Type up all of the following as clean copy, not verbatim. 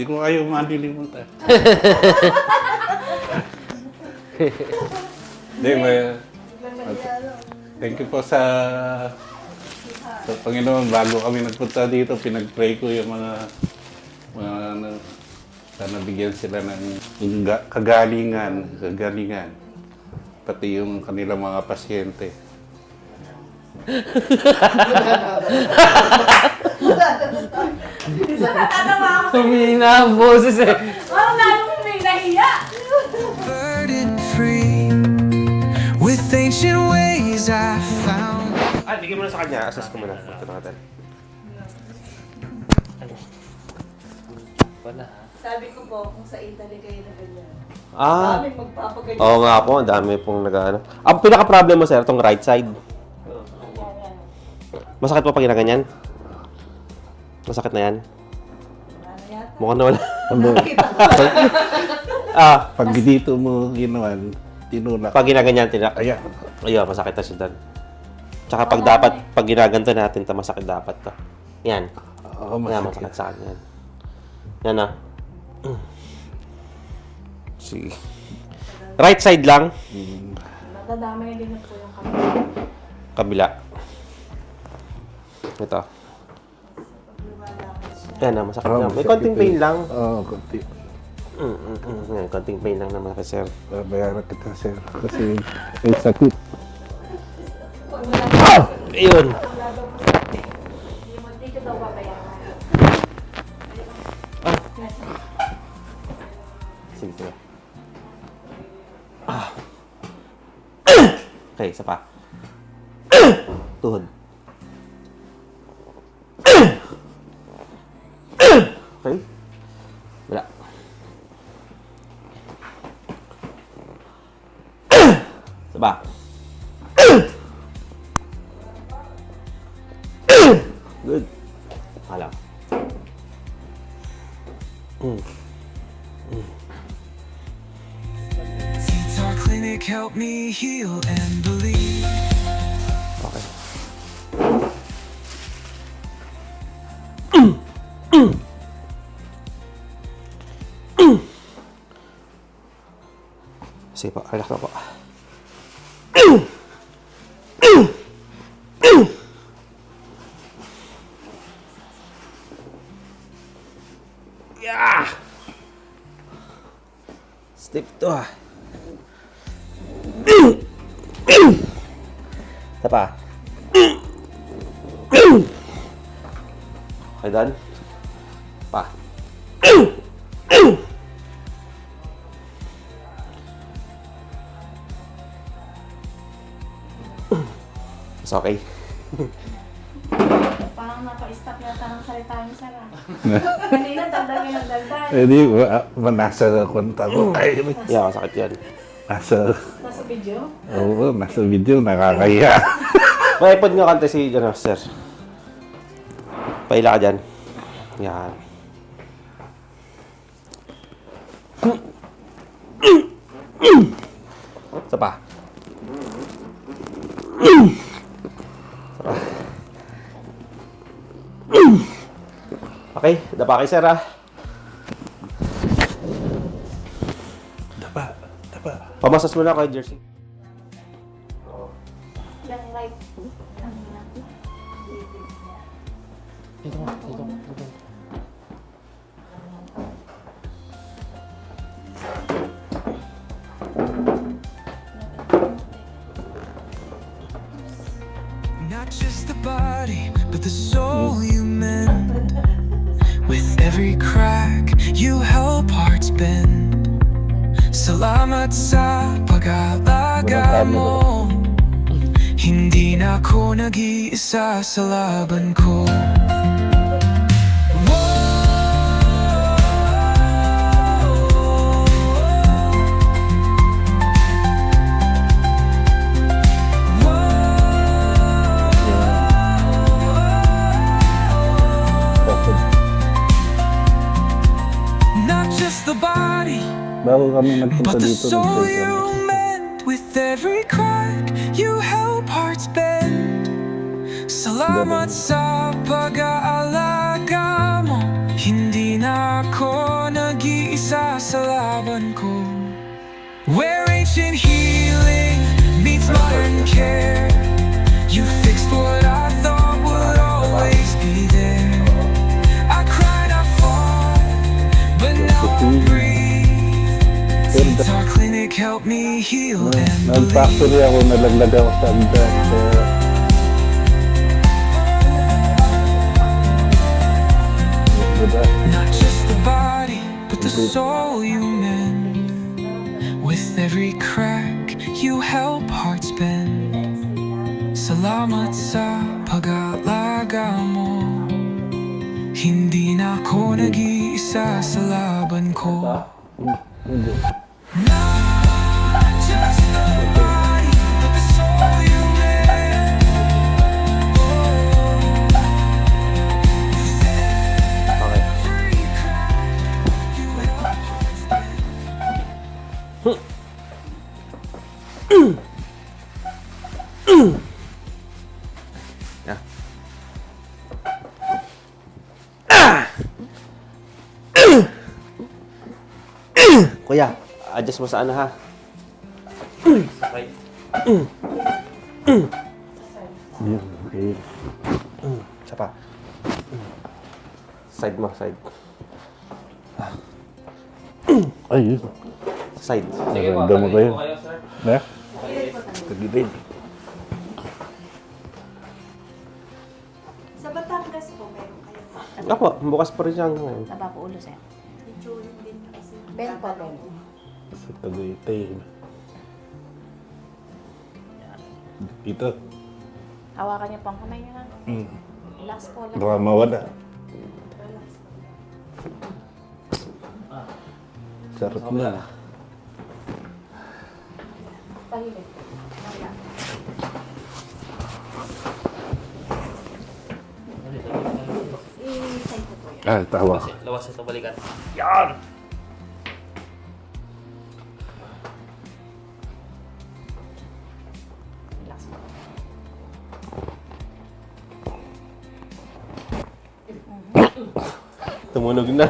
Hindi ko ayaw malilimutan. Hindi, thank you po sa Panginoon. Bago kami nagpunta dito, pinag-pray ko yung mga sana bigyan sila ng kagalingan. Pati yung kanilang mga pasyente. Humina ang boses eh. Oh, lalong may nahiya. Burden free with ancient ways I found. Bigyan mo na sa kanya. Assess ko muna. Ito na natin. Wala. Sabi ko po, kung sa Italy kayo na ganyan. Ah. Maraming magpapaganyan. Oo nga po. Ang dami pong nag-ano. Ang pinaka-problem mo, sir, itong right side. Masakit po pag ginaganyan? Masakit na yan? Ano yata? Mukhang nawala. Pag dito mo ginawan, tinulak. Pag ginaganyan, Ayan. ayun, masakit na siya doon. Tsaka pag dapat, pag ginaganto natin, masakit dapat to. Yan. Oo, Yan, masakit. masakit sa akin yan. Yan na. Sige. Right side lang. Nadadamay din po yung Kabila. Ito. Yan na, masakit na. May konting pain lang. Oo, konti. Yan, konting pain lang naman kasi, sir. Bayaran kita, sir. Kasi may sakit. Ayun. Hindi ko daw babayaran. Sige, sige. Okay, isa pa. Tuhod. Okay. Wala. Isa pa. Good. Alam. Our clinic helped me heal and believe. Okay. Sige po, relax na po. Yeah! Stiff to ah. Isa pa. Okay, done? Pa. It's okay. Parang napa-stop yata ng salita niyo, sir. Kanina, dagdag yung nagdagdag. Eh di, nasa konta mo. Ay, Yeah, masakit yan. nasa, Nasa video. oo, nasa video, nakakaya. May ipod nga kante si, sir. Paila ka dyan. Yan. Isa pa. Okay, dapa kay sir ah. Dapa. Pamasas mo na kay Jersey. Yung right. Not just the body, but the soul you mend. With every crack, you help hearts bend. Salamat sa pag-aalaga mo. Hindi na ako nag-iisa sa laban ko. The body, Bago kami nagpunta but the dito, soul nag-pray you kami. mend. With every crack, you help hearts bend. Salamat sa pag-aalaga mo. Hindi na ako sa laban ko. Where ancient healing meets modern care. You fixed what I thought would always be there. I cried, I fought, but now I breathe. Since our clinic helped me heal and believe. Nag-factory ako, nalaglag ako sa agdan. Not just the body, but the soul you mend. With every crack, you help hearts bend. Salamat sa pag-aalaga mo. Hindi na ako nag-iisa sa laban ko. Not just the body, but the soul you mend. Okay. Every crack, you help hearts bend. Yeah. Kuya, adjust mo sa ano ha? Okay. Okay. Isa pa. Side mo, side. Ay, yun. Side. Naganda mo ba yun? Na? Tagilid. Sa Batangas po, meron kayo. Ako, bukas pa rin siya hanggang ngayon. Taba po ulo, sir. Medyo din kasi. Ben po, Ben. Sa Tagaytay. Ito. Hawakan niyo po ang kamay niyo na. Relax po lang. Baka mawala. Sarap na. Pahilip. Wala. I-side ko po yan. Ah, tawa. Lawas ito balikan. Relax po. Tumunog na.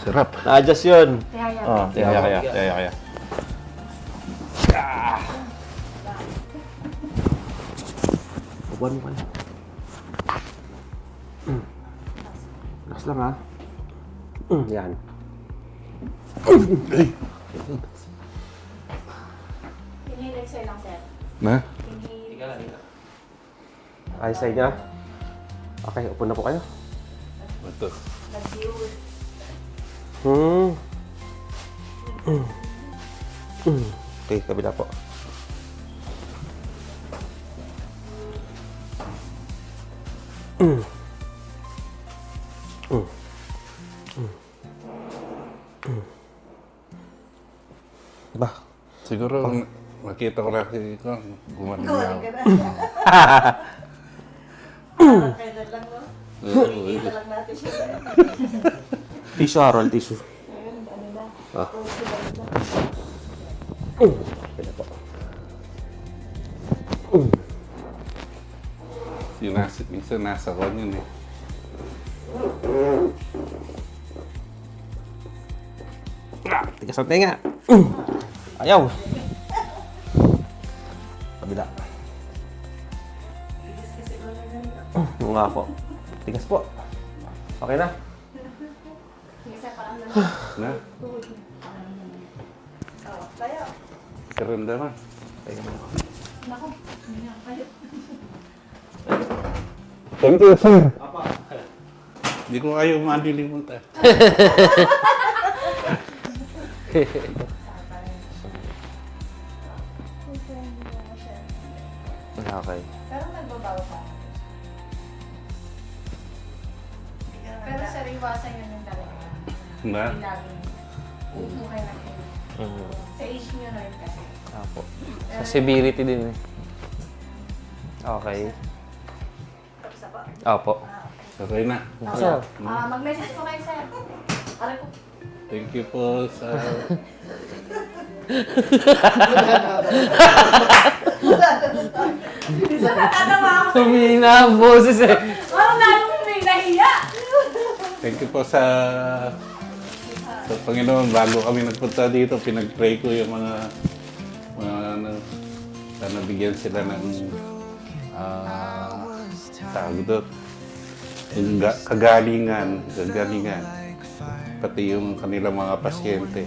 Sarap. Na-adjust yun. Kaya yan. Kaya. Upuan mo kayo. Relax lang ha. Yan. Pinihilip sa'yo lang, sir. Na? Pinihilip. Ayos sa inyo. Okay, upo na po kayo. Ito. Nag-view. Okay, kabila po. Ba? Siguro, makita ko lang si Ikaw. Gumaling na ako. Kailan lang, no? Oo, Kita lang natin siya sa Tissue, Harold, tissue. Ayun, ano na. Ah. Kabila po. Minsan nasa kon yun eh. Tigas ang tenga. Ayaw. Kabila. Oo nga po. Tigas po. Okay na. Isa pa ang Na? Kaya, Karamdaman. naku. Kayo. Thank you, sir. Hindi ko kayo malilimutan. Okay. Pero nagbabawa pa. Pero sir, iwasan yun yung talaga. Na? Laging umuhay na kayo. Sa age nyo na rin kasi. Apo. Sa severity din eh. Okay. Tapos na po. Opo. Okay na. Sir. Mag-message po kayo, sir. Aray ko. Thank you po sa... Sir, natatawa ako. Tumina ang boses eh. Parang lalong may nahiya. Thank you po sa Sa Panginoon, bago kami nagpunta dito, pinag-pray ko yung mga ano, na nabigyan sila ng tawag doon, yung kagalingan, pati yung kanilang mga pasyente.